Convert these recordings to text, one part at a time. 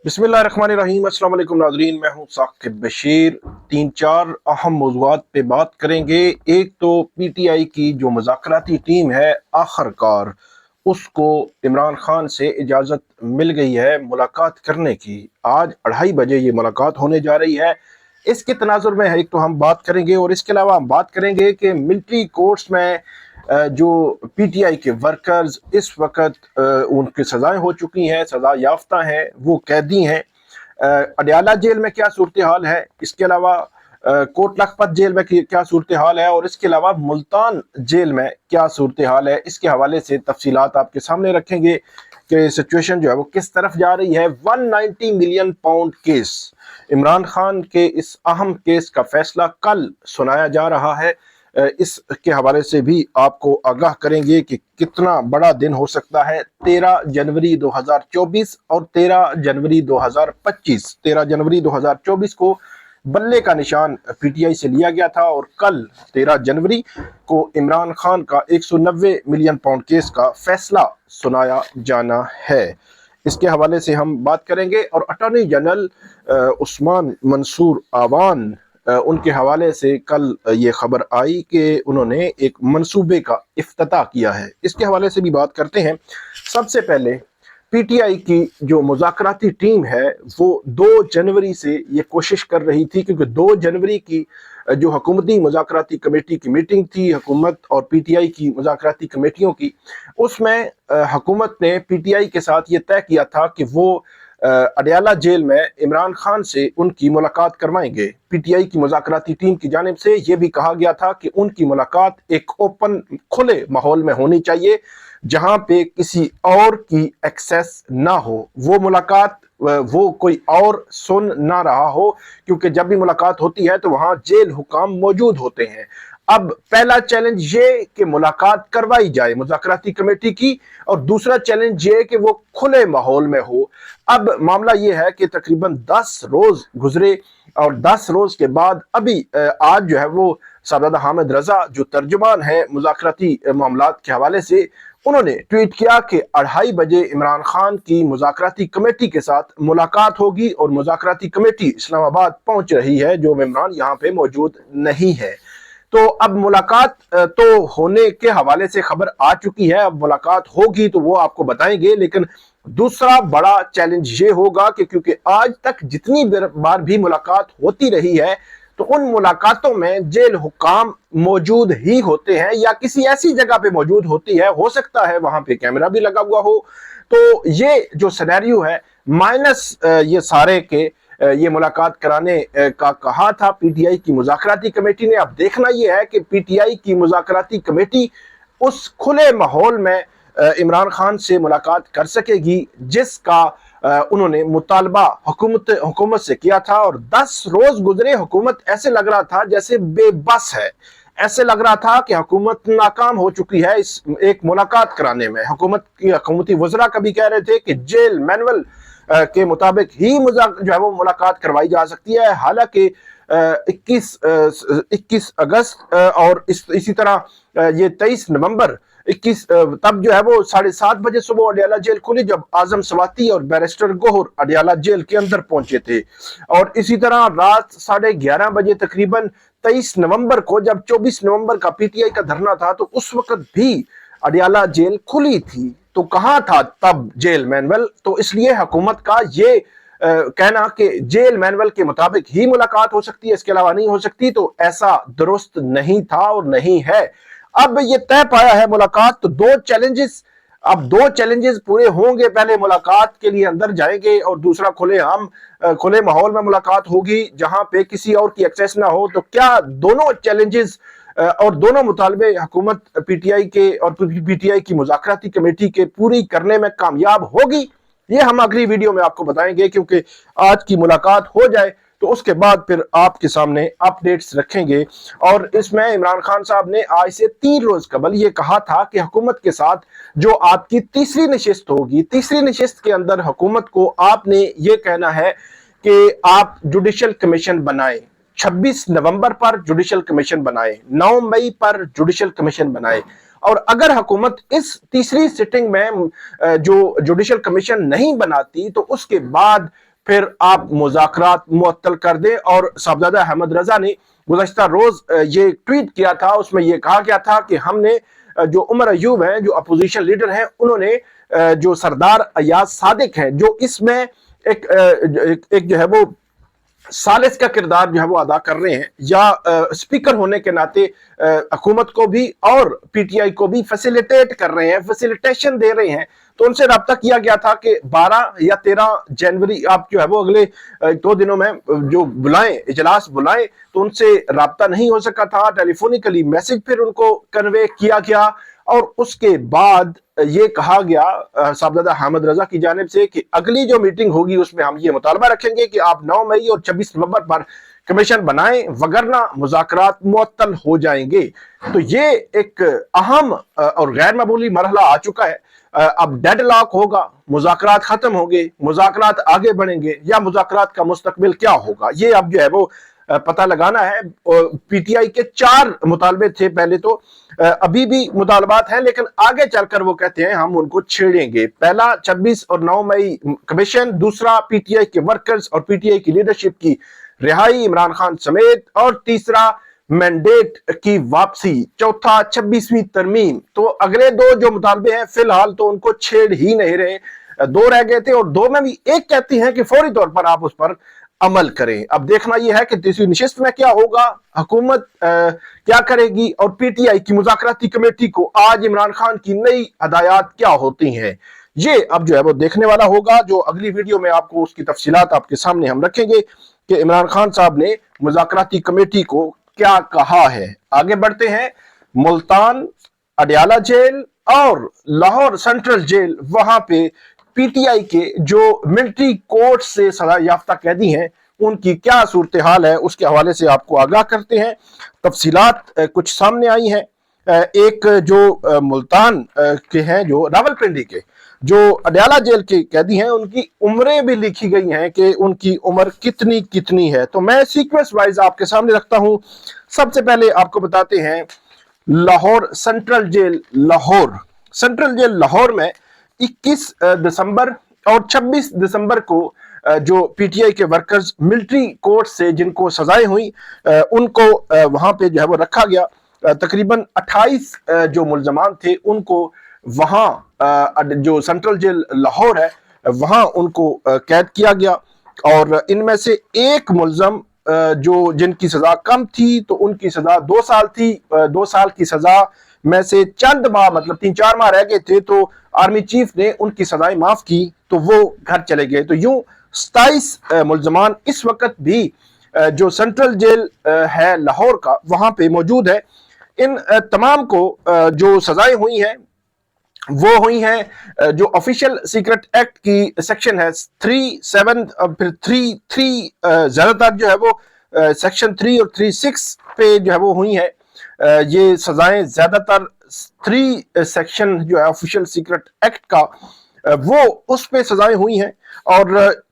बिस्मिल्लाहिर्रहमानिर्रहीम। अस्सलाम वालेकुम नाज़रीन, मैं हूं साकिब बशीर। 3-4 अहम मौज़ूआत पे बात करेंगे। एक तो पीटीआई की जो मुज़ाकराती टीम है, आखिरकार उसको इमरान खान से इजाज़त मिल गई है मुलाकात करने की। आज 2:30 बजे ये मुलाकात होने जा रही है। इसके तनाजुर में एक तो हम बात करेंगे और इसके अलावा हम बात करेंगे कि मिलिट्री कोर्ट्स में जो पीटीआई के वर्कर्स इस वक्त उनकी सजाएं हो चुकी हैं, सजा याफ्ता हैं, वो कैदी हैं। अडयाला जेल में क्या सूरत हाल है, इसके अलावा कोट लखपत जेल में क्या सूरत हाल है, और इसके अलावा मुल्तान जेल में क्या सूरत हाल है, इसके हवाले से तफसीलात आपके सामने रखेंगे कि सिचुएशन जो है वो किस तरफ जा रही है। 190 million pound case, Imran Khan के इस अहम केस का फैसला कल सुनाया जा रहा है। इसके हवाले से भी आपको आगाह करेंगे कि कितना बड़ा दिन हो सकता है। 13 जनवरी 2024 और 13 जनवरी 2025। 13 जनवरी 2024 को बल्ले का निशान पीटीआई से लिया गया था और कल 13 जनवरी को इमरान खान का 190 मिलियन पाउंड केस का फैसला सुनाया जाना है। इसके हवाले से हम बात करेंगे। और अटॉर्नी जनरल उस्मान मंसूर आवान, उनके हवाले से कल ये खबर आई कि उन्होंने एक मंसूबे का इफ्तिताह किया है। इसके हवाले से भी बात करते हैं। सबसे पहले पीटीआई की जो मुज़ाकराती टीम है वो 2 जनवरी से ये कोशिश कर रही थी, क्योंकि 2 जनवरी की जो हुकूमती मुज़ाकराती कमेटी की मीटिंग थी, हुकूमत और पीटीआई की मुज़ाकराती कमेटियों की, उसमें हुकूमत ने पीटीआई के साथ ये तय किया था कि वो अडयाला जेल में इमरान खान से उनकी मुलाकात करवाएंगे। पीटीआई की मुज़ाकराती टीम की जानिब से यह भी कहा गया था कि उनकी मुलाकात एक ओपन खुले माहौल में होनी चाहिए, जहां पे किसी और की एक्सेस ना हो। वो मुलाकात वो कोई और सुन ना रहा हो, क्योंकि जब भी मुलाकात होती है तो वहां जेल हुकाम मौजूद होते हैं। अब पहला चैलेंज ये कि मुलाकात करवाई जाए मुज़ाकराती कमेटी की, और दूसरा चैलेंज ये कि वो खुले माहौल में हो। अब मामला ये है कि तकरीबन 10 रोज गुजरे और 10 रोज के बाद अभी आज जो है वो साहबजादा हामिद रजा, जो तर्जुमान है मुज़ाकराती मामलात के हवाले से, उन्होंने ट्वीट किया कि 2:30 बजे इमरान खान की मुज़ाकराती कमेटी के साथ मुलाकात होगी और मुज़ाकराती कमेटी इस्लामाबाद पहुंच रही है, जो इमरान यहाँ पे मौजूद नहीं है। तो अब मुलाकात तो होने के हवाले से खबर आ चुकी है, अब मुलाकात होगी तो वो आपको बताएंगे। लेकिन दूसरा बड़ा चैलेंज ये होगा कि क्योंकि आज तक जितनी बार भी मुलाकात होती रही है तो उन मुलाकातों में जेल हुकाम मौजूद ही होते हैं या किसी ऐसी जगह पे मौजूद होती है, हो सकता है वहां पे कैमरा भी लगा हुआ हो। तो ये जो सिनेरियो है माइनस ये सारे के ये मुलाकात कराने का कहा था पीटीआई की मुज़ाकराती कमेटी ने। अब देखना यह है कि पीटीआई की मुज़ाकराती कमेटी उस खुले माहौल में इमरान खान से मुलाकात कर सकेगी जिसका उन्होंने मुतालबा हुकूमत से किया था। और 10 रोज गुजरे, हुकूमत ऐसे लग रहा था जैसे बेबस है, ऐसे लग रहा था कि हुकूमत नाकाम हो चुकी है इस एक मुलाकात कराने में। हुकूमती वज़रा कभी कह रहे थे कि जेल मैनुअल के मुताबिक ही जो है वो मुलाकात करवाई जा सकती है। हालांकि 21 अगस्त और इसी तरह ये 23 नवंबर 21 तब जो है वो 7:30 बजे सुबह अडयाला जेल खुली, जब आजम स्वाति और बैरिस्टर गोहर अडयाला जेल के अंदर पहुंचे थे। और इसी तरह रात 11:30 बजे तकरीबन 23 नवंबर को, जब 24 नवंबर का पीटीआई का धरना था, तो उस वक्त भी अडयाला जेल खुली थी। तो कहां था तब जेल मैनुअल? तो इसलिए हुकूमत का ये कहना कि जेल मैनुअल के मुताबिक ही मुलाकात हो सकती है, इसके अलावा नहीं हो सकती, तो ऐसा दुरुस्त नहीं था और नहीं है। अब ये तय पाया है मुलाकात। तो अब दो चैलेंजेस पूरे होंगे। पहले मुलाकात के लिए अंदर जाएंगे और दूसरा खुले माहौल में मुलाकात होगी जहां पे किसी और की एक्सेस ना हो। तो क्या दोनों चैलेंजेस और दोनों मुतालबे हुकूमत पीटीआई के और पीटीआई की मुज़ाकराती कमेटी के पूरी करने में कामयाब होगी? ये हम अगली वीडियो में आपको बताएंगे, क्योंकि आज की मुलाकात हो जाए तो उसके बाद फिर आपके सामने अपडेट्स रखेंगे। और इसमें इमरान खान साहब ने आज से 3 रोज कबल ये कहा था कि हुकूमत के साथ जो आपकी तीसरी नशिस्त होगी, तीसरी नशिस्त के अंदर हुकूमत को आपने ये कहना है कि आप जुडिशल कमीशन बनाए। 26 नवंबर पर जुडिशल कमीशन बनाए, 9 मई पर जुडिशल कमीशन बनाए। और अगर हुकूमत इस तीसरी सिटिंग में जो जुडिशल कमीशन नहीं बनाती तो उसके बाद फिर आप मुज़ाकरात मुअत्तल कर दें। और साहबजादा अहमद रजा ने गुज़श्ता रोज ये ट्वीट किया था, उसमें ये कहा गया था कि हमने जो उमर अयूब हैं, जो अपोजिशन लीडर हैं, उन्होंने जो सरदार अयाज सादिक हैं, जो इसमें एक जो है वो सालिस का किरदार जो है वो अदा कर रहे हैं, या स्पीकर होने के नाते हुकूमत को भी और पीटीआई को भी फैसिलिटेट कर रहे हैं, फैसिलिटेशन दे रहे हैं। तो उनसे रब्ता किया गया था कि 12 या 13 जनवरी आप जो है वो अगले 2 दिनों में जो बुलाएं, इजलास बुलाएं। तो उनसे रब्ता नहीं हो सका था, टेलीफोनिकली मैसेज फिर उनको कन्वे किया गया, और उसके बाद ये कहा गया साहबजादा अहमद रजा की जानिब से कि अगली जो मीटिंग होगी उसमें हम ये मुतालबा रखेंगे कि आप 9 मई और 26 नवंबर पर कमीशन बनाएं, वगरना मुज़ाकरात मुअत्तल हो जाएंगे। तो ये एक अहम और गैर मामूली मरहला आ चुका है। अब डेडलॉक होगा, मुज़ाकरात खत्म होंगे, मुज़ाकरात आगे बढ़ेंगे, या मुज़ाकरात का मुस्तकबिल क्या होगा, ये अब जो है वो पता लगाना है। पीटीआई के 4 मुतालबे थे पहले, तो अभी भी मुतालबात हैं, लेकिन आगे चलकर वो कहते हैं हम उनको छेड़ेंगे। पहला 26 और 9 मई कमीशन, दूसरा पीटीआई के वर्कर्स और पीटीआई की लीडरशिप की रिहाई इमरान खान समेत, और तीसरा मैंडेट की वापसी, चौथा 26वीं तरमीम। तो अगले 2 जो मुतालबे हैं फिलहाल तो उनको छेड़ ही नहीं रहे। 2 रह गए थे, और 2 में भी एक कहती हैं कि फौरी तौर पर आप उस पर अमल करें। अब देखना यह है कि तीसरी नशिस्त में क्या होगा, हुकूमत क्या करेगी, और पीटीआई की मुज़ाकराती कमेटी को आज इमरान खान की नई हदायत क्या होती हैं, ये अब जो है वो देखने वाला होगा। जो अगली वीडियो में आपको उसकी तफसीलात आपके सामने हम रखेंगे कि इमरान खान साहब ने मुज़ाकराती कमेटी को क्या कहा है। आगे बढ़ते हैं। मुल्तान, अडयाला जेल और लाहौर सेंट्रल जेल, वहां पे पीटीआई के जो मिलिट्री कोर्ट से सजा याफ्ता कैदी हैं उनकी क्या सूरत हाल है, उसके हवाले से आपको आगाह करते हैं। तफसीलात कुछ सामने आई हैं। एक जो मुल्तान के हैं, जो रावलपिंडी के जो अडयाला जेल के कैदी हैं, उनकी उम्रें भी लिखी गई हैं कि उनकी उम्र कितनी कितनी है। तो मैं सीक्वेंस वाइज आपके सामने रखता हूं। सबसे पहले आपको बताते हैं Lahore central jail. Lahore central jail Lahore में 21 दिसंबर और 26 दिसंबर को जो पीटीआई के वर्कर्स मिलिट्री कोर्ट से जिनको सजाएं हुई, उनको वहां पे जो है वो रखा गया। तकरीबन 28 जो मुल्जमान थे उनको वहां जो सेंट्रल जेल लाहौर है वहां उनको कैद किया गया, और इनमें से एक मुल्जम जो जिनकी सजा कम थी तो उनकी सजा 2 साल थी। 2 साल की सजा में से चंद माह, मतलब 3-4 माह रह गए थे, तो आर्मी चीफ ने उनकी सजाएं माफ की तो वो घर चले गए। तो यूं 27 मुल्जमान इस वक्त भी जो सेंट्रल जेल है लाहौर का वहां पे मौजूद है। इन तमाम को जो सजाएं हुई हैं वो हुई हैं जो ऑफिशियल सीक्रेट एक्ट की सेक्शन है 37 और फिर 33, ज्यादातर जो है वो सेक्शन 3 और 36 पे जो है वो हुई है। ये सजाएं ज्यादातर 3 सेक्शन जो है ऑफिशियल सीक्रेट एक्ट का, वो उस पे सजाएं हुई हैं। और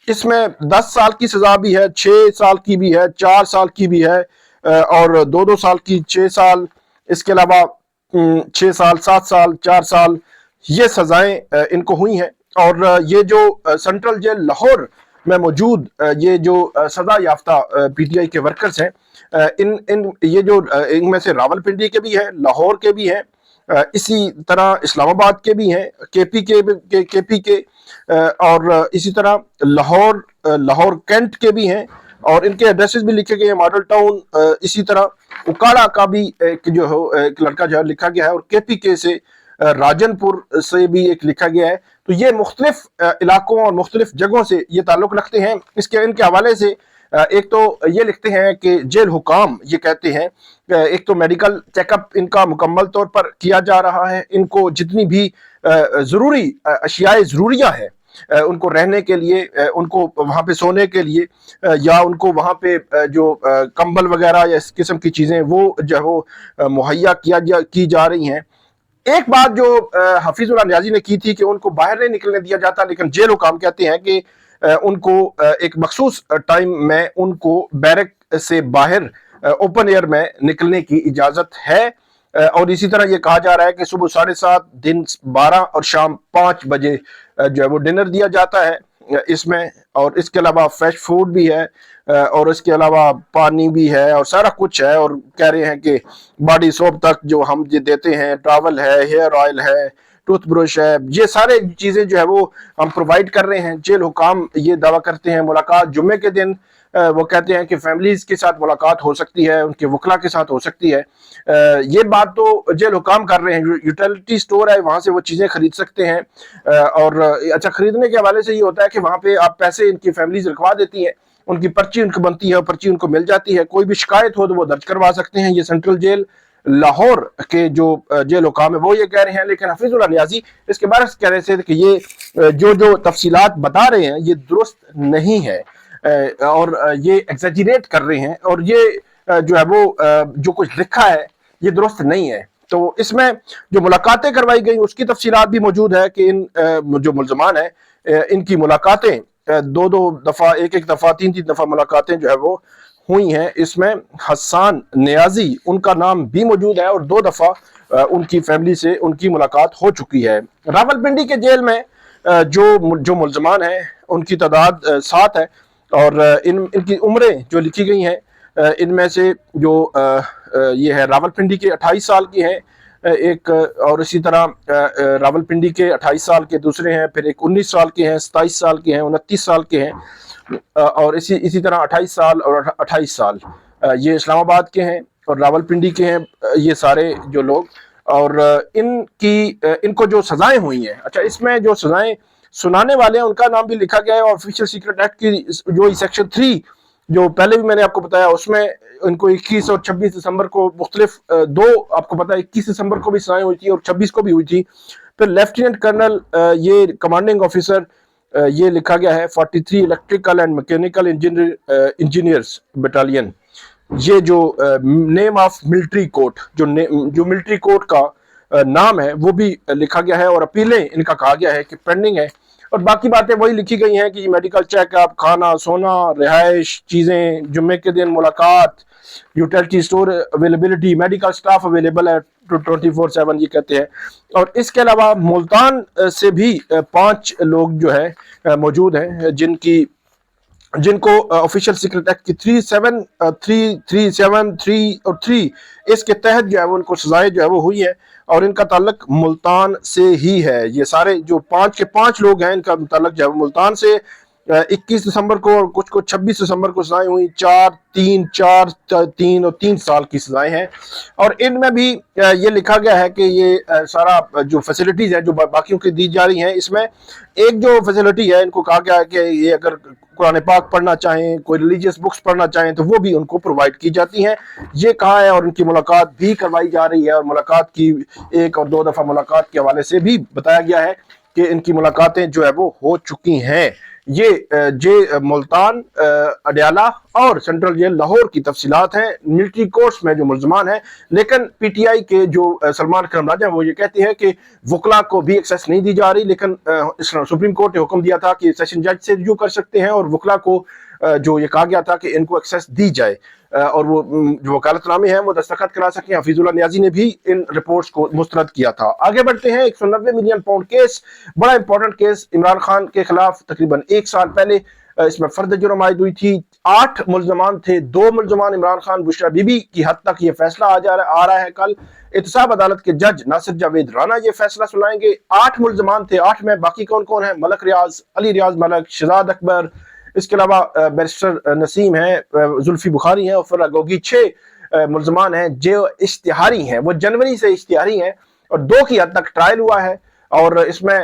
इसमें 10 साल की सजा भी है, 6 साल की भी है, 4 साल की भी है, और 2-2 साल की, 6 साल, इसके अलावा 6 साल, 7 साल, 4 साल, ये सजाएं इनको हुई हैं। और ये जो सेंट्रल जेल लाहौर में मौजूद ये जो सजा याफ्ता पीटीआई के वर्कर्स हैं, ये जो इनमें से रावलपिंडी के भी हैं, लाहौर के भी हैं, इसी तरह इस्लामाबाद के भी हैं, केपी के, और इसी तरह लाहौर कैंट के भी हैं, और इनके एड्रेसेस भी लिखे गए हैं, मॉडल टाउन। इसी तरह उकाड़ा का भी एक जो हो एक लड़का जो है लिखा गया है, और केपीके से राजनपुर से भी एक लिखा गया है। तो ये मुख्तलिफ इलाकों और मुख्तलिफ जगहों से ये ताल्लुक रखते हैं। इनके हवाले से एक तो ये लिखते हैं कि जेल हुकाम ये कहते हैं, एक तो मेडिकल चेकअप इनका मुकम्मल तौर पर किया जा रहा है, इनको जितनी भी ज़रूरी अशियाए ज़रूरिया है उनको रहने के लिए, उनको वहाँ पे सोने के लिए, या उनको वहाँ पे जो कंबल वगैरह या इस किस्म की चीज़ें वो जो वो मुहैया की जा रही हैं। एक बात जो हफीजुल्लाह नियाज़ी ने की थी कि उनको बाहर नहीं निकलने दिया जाता, लेकिन जेल हुकाम कहते हैं कि उनको एक मखसूस टाइम में उनको बैरक से बाहर ओपन एयर में निकलने की इजाज़त है। और इसी तरह ये कहा जा रहा है कि सुबह 7:30, दिन 12 और शाम 5 बजे जो है वो डिनर दिया जाता है। اس میں، اور اس کے علاوہ فریش فوڈ بھی ہے، اور اس کے علاوہ پانی بھی ہے اور سارا کچھ ہے، اور کہہ رہے ہیں کہ باڈی سوپ تک جو ہم یہ دیتے ہیں، ٹاول ہے، ہیئر آئل ہے، ٹوتھ برش ہے، یہ سارے چیزیں جو ہے وہ ہم پرووائڈ کر رہے ہیں۔ جیل حکام یہ دعویٰ کرتے ہیں ملاقات جمعے کے دن، وہ کہتے ہیں کہ فیملیز کے ساتھ ملاقات ہو سکتی ہے، ان کے وکلا کے ساتھ ہو سکتی ہے۔ یہ بات تو جیل حکام کر رہے ہیں، یوٹیلٹی سٹور ہے وہاں سے وہ چیزیں خرید سکتے ہیں، اور اچھا خریدنے کے حوالے سے یہ ہوتا ہے کہ وہاں پہ آپ پیسے ان کی فیملیز رکھوا دیتی ہیں، ان کی پرچی ان کو بنتی ہے اور پرچی ان کو مل جاتی ہے، کوئی بھی شکایت ہو تو وہ درج کروا سکتے ہیں۔ یہ سینٹرل جیل لاہور کے جو جیل حکام ہے وہ یہ کہہ رہے ہیں، لیکن حفیظ اللہ نیازی اس کے برعکس کہہ رہے تھے کہ یہ جو تفصیلات بتا رہے ہیں یہ درست نہیں ہے، اور یہ ایگزیجریٹ کر رہے ہیں، اور یہ جو ہے وہ جو کچھ لکھا ہے یہ درست نہیں ہے۔ تو اس میں جو ملاقاتیں کروائی گئی اس کی تفصیلات بھی موجود ہے کہ ان جو ملزمان ہیں ان کی ملاقاتیں دو دفعہ، ایک دفعہ، تین دفعہ ملاقاتیں جو ہے وہ ہوئی ہیں۔ اس میں حسان نیازی ان کا نام بھی موجود ہے، اور 2 دفعہ ان کی فیملی سے ان کی ملاقات ہو چکی ہے۔ راولپنڈی کے جیل میں جو ملزمان ہیں ان کی تعداد 7 ہے، اور ان کی عمریں جو لکھی گئی ہیں ان میں سے جو یہ ہے راولپنڈی کے 28 سال کی ہیں ایک، اور اسی طرح راولپنڈی کے 28 سال کے دوسرے ہیں، پھر ایک 19 سال کے ہیں، 27 سال کے ہیں، 29 سال کے ہیں، اور اسی طرح 28 سال اور 28 سال یہ اسلام آباد کے ہیں اور راولپنڈی کے ہیں یہ سارے جو لوگ۔ اور ان کو جو سزائیں ہوئی ہیں، اچھا اس میں جو سزائیں سنانے والے ہیں ان کا نام بھی لکھا گیا ہے، اور آفیشیل سیکرٹ ایکٹ کی جو سیکشن 3 جو پہلے بھی میں نے آپ کو بتایا اس میں ان کو 21 اور 26 دسمبر کو مختلف آپ کو پتا ہے 21 دسمبر کو بھی سزائیں ہوئی تھی اور 26 کو بھی ہوئی تھی۔ پھر لیفٹیننٹ کرنل یہ کمانڈنگ آفیسر یہ لکھا گیا ہے 43 electrical and mechanical engineers battalion, یہ جو نیم آف ملٹری کورٹ جو ملٹری کورٹ کا نام ہے وہ بھی لکھا گیا ہے، اور اپیلیں ان کا کہا گیا ہے کہ پینڈنگ ہے، اور باقی باتیں وہی لکھی گئی ہیں کہ میڈیکل چیک اپ، کھانا سونا، رہائش، چیزیں، جمعے کے دن ملاقات، utility store availability, medical staff available ہے 24/7 یہ کہتے ہیں۔ اور اس کے علاوہ ملتان سے بھی 5 لوگ جو ہے موجود ہیں جن کو آفیشیل سیکرٹ ایکٹ کی 3 اور 3 اس کے تحت جو ہے وہ ان کو سزائیں جو ہے وہ ہوئی ہیں، اور ان کا تعلق ملتان سے ہی ہے۔ یہ سارے جو 5 کے 5 لوگ ہیں ان کا تعلق جو ہے وہ ملتان سے 21 دسمبر کو، اور کچھ کو 26 دسمبر کو سزائیں ہوئی، 4 اور 3 سال کی سزائیں ہیں۔ اور ان میں بھی یہ لکھا گیا ہے کہ یہ سارا جو فیسلٹیز ہیں جو باقیوں کی دی جا رہی ہیں، اس میں ایک جو فیسلٹی ہے ان کو کہا گیا ہے کہ یہ اگر قرآن پاک پڑھنا چاہیں، کوئی ریلیجیس بکس پڑھنا چاہیں تو وہ بھی ان کو پرووائڈ کی جاتی ہیں، یہ کہا ہے، اور ان کی ملاقات بھی کروائی جا رہی ہے، اور ملاقات کی 1 اور 2 دفعہ ملاقات کے حوالے سے بھی بتایا گیا ہے کہ ان کی ملاقاتیں جو ہے وہ ہو چکی ہیں۔ یہ ملتان، اڈیالہ اور سینٹرل جیل لاہور کی تفصیلات ہیں ملٹری کورٹس میں جو ملزمان ہیں۔ لیکن پی ٹی آئی کے جو سلمان کرم راجہ وہ یہ کہتے ہیں کہ وکلا کو بھی ایکسیس نہیں دی جا رہی، لیکن سپریم کورٹ نے حکم دیا تھا کہ سیشن جج سے رجوع کر سکتے ہیں، اور وکلا کو جو یہ کہا گیا تھا کہ ان کو ایکسیس دی جائے، اور وہ جو وکالت نامے ہیں وہ دستخط کرا سکیں۔ حفیظ اللہ نیازی نے بھی ان رپورٹس کو مسترد کیا تھا۔ آگے بڑھتے ہیں۔ 190 ملین پاؤنڈ کیس، بڑا امپورٹنٹ کیس عمران خان کے خلاف تقریباً 1 سال پہلے اس میں فرد جرم عائد ہوئی تھی۔ 8 ملزمان تھے، 2 ملزمان عمران خان، بشرا بی بی کی حد تک یہ فیصلہ آ رہا ہے۔ کل احتساب عدالت کے جج ناصر جاوید رانا یہ فیصلہ سنائیں گے۔ 8 ملزمان تھے، 8 میں باقی کون ہیں؟ ملک ریاض، علی ریاض ملک، شہزاد اکبر، اس کے علاوہ بیرسٹر نسیم ہیں، زلفی بخاری ہیں، اور فرا گوگی۔ 6 ملزمان ہیں جو اشتہاری ہیں، وہ جنوری سے اشتہاری ہیں، اور 2 کی حد تک ٹرائل ہوا ہے، اور اس میں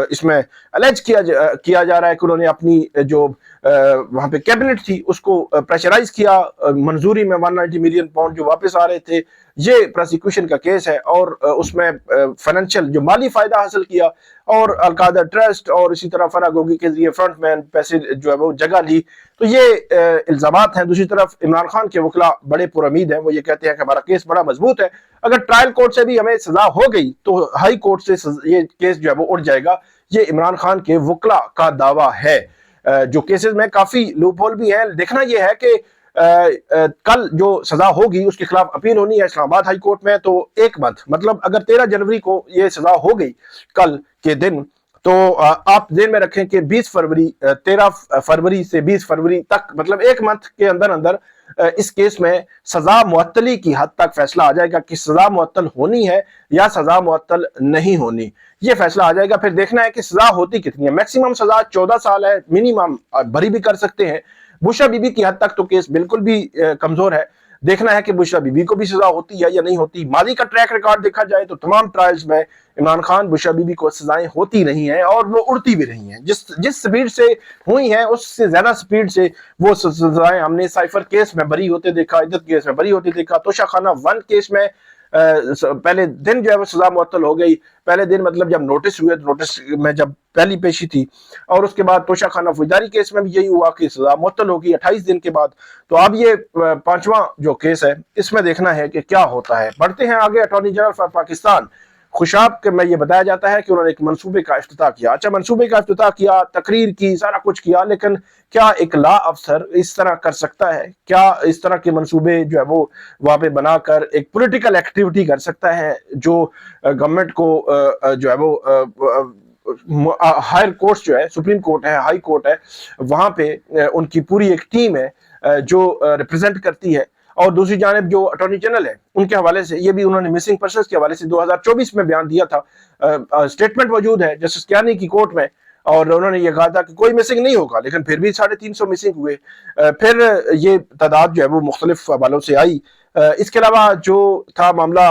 اس میں الیج کیا جا رہا ہے کہ انہوں نے اپنی جو وہاں پہ کیبنٹ تھی اس کو پریشرائز کیا، منظوری میں 190 ملین پاؤنڈ جو واپس آ رہے تھے، یہ پروسیکیوشن کا کیس ہے، اور اس میں فائنینشل جو مالی فائدہ حاصل کیا، اور القاعدہ ٹرسٹ اور اسی طرح فرا گوگی کے ذریعے فرنٹ مین پیسے جو ہے وہ جگہ لی، تو یہ الزامات ہیں۔ دوسری طرف عمران خان کے وکلا بڑے پر امید ہیں، وہ یہ کہتے ہیں کہ ہمارا کیس بڑا مضبوط ہے، اگر ٹرائل کورٹ سے بھی ہمیں سزا ہو گئی تو ہائی کورٹ سے یہ کیس جو ہے وہ اٹھ جائے گا۔ یہ عمران خان کے وکلا کا دعویٰ ہے۔ جو کیسز میں کافی لوپ ہول بھی ہیں، دیکھنا یہ ہے کہ کل جو سزا ہوگی اس کے خلاف اپیل ہونی ہے اسلام آباد ہائی کورٹ میں، تو 1 منتھ، مطلب اگر 13 جنوری کو یہ سزا ہو گئی کل کے دن، تو آپ ذہن میں رکھیں کہ 13 فروری سے 20 فروری تک، مطلب ایک منتھ کے اندر اندر اس کیس میں سزا معطلی کی حد تک فیصلہ آ جائے گا کہ سزا معطل ہونی ہے یا سزا معطل نہیں ہونی، یہ فیصلہ آ جائے گا۔ پھر دیکھنا ہے کہ سزا ہوتی کتنی ہے۔ میکسیمم سزا 14 سال ہے، منیمم بری بھی کر سکتے ہیں۔ بشرا بی بی کی حد تک تو کیس بالکل بھی کمزور ہے، دیکھنا ہے کہ بشرا بی بی کو بھی سزا ہوتی ہے یا نہیں ہوتی۔ ماضی کا ٹریک ریکارڈ دیکھا جائے تو تمام ٹرائلز میں عمران خان بشرا بی بی کو سزائیں ہوتی نہیں ہیں اور وہ اڑتی بھی رہی ہیں، جس سپیڈ سے ہوئی ہیں اس سے زیادہ سپیڈ سے وہ سزائیں ہم نے سائفر کیس میں بری ہوتے دیکھا، عدت کیس میں بری ہوتے دیکھا، توشہ خانہ 1 کیس میں پہلے دن جو ہے وہ سزا معطل ہو گئی، پہلے دن مطلب جب نوٹس ہوئے، نوٹس میں جب پہلی پیشی تھی، اور اس کے بعد توشہ خانہ فوجداری کیس میں بھی یہی ہوا کہ سزا معطل ہوگی 28 دن کے بعد۔ تو اب یہ 5واں جو کیس ہے اس میں دیکھنا ہے کہ کیا ہوتا ہے۔ بڑھتے ہیں آگے۔ Attorney general for Pakistan Khushab کے میں یہ بتایا جاتا ہے کہ انہوں نے ایک منصوبے کا افتتاح کیا۔ اچھا، منصوبے کا افتتاح کیا، تقریر کی، سارا کچھ کیا، لیکن کیا ایک لا افسر اس طرح کر سکتا ہے؟ کیا اس طرح کے منصوبے جو ہے وہ وہاں پہ بنا کر ایک پولیٹیکل ایکٹیویٹی کر سکتا ہے جو گورنمنٹ کو جو ہے وہ ہائر کورٹس جو ہے، سپریم کورٹ ہے، ہائی کورٹ ہے، وہاں پہ ان کی پوری ایک ٹیم ہے جو ریپرزینٹ کرتی ہے، اور دوسری جانب جو اٹارنی جنرل ہے ان کے حوالے سے یہ بھی انہوں نے مسنگ پرسنز کے حوالے سے 2024 میں بیان دیا تھا، سٹیٹمنٹ موجود ہے جسٹس کیانی کی کورٹ میں، اور انہوں نے یہ کہا تھا کہ کوئی مسنگ نہیں ہوگا، لیکن پھر بھی 350 مسنگ ہوئے۔ پھر یہ تعداد جو ہے وہ مختلف حوالوں سے آئی۔ اس کے علاوہ جو تھا معاملہ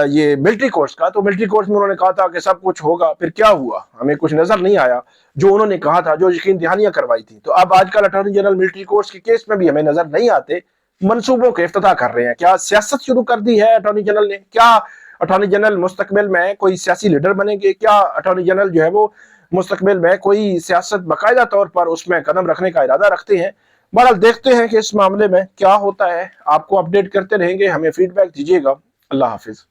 یہ ملٹری کورس کا، تو ملٹری کورس میں انہوں نے کہا تھا کہ سب کچھ ہوگا، پھر کیا ہوا ہمیں کچھ نظر نہیں آیا جو انہوں نے کہا تھا، جو یقین دہانیاں کروائی تھی۔ تو اب آج کل اٹارنی جنرل ملٹری کورس کے کیس میں بھی ہمیں نظر نہیں آتے، منصوبوں کے افتتاح کر رہے ہیں۔ کیا سیاست شروع کر دی ہے اٹارنی جنرل نے؟ کیا اٹارنی جنرل مستقبل میں کوئی سیاسی لیڈر بنیں گے؟ کیا اٹارنی جنرل جو ہے وہ مستقبل میں کوئی سیاست باقاعدہ طور پر اس میں قدم رکھنے کا ارادہ رکھتے ہیں؟ بہرحال دیکھتے ہیں کہ اس معاملے میں کیا ہوتا ہے، آپ کو اپڈیٹ کرتے رہیں گے، ہمیں فیڈ بیک دیجیے گا۔ اللہ حافظ۔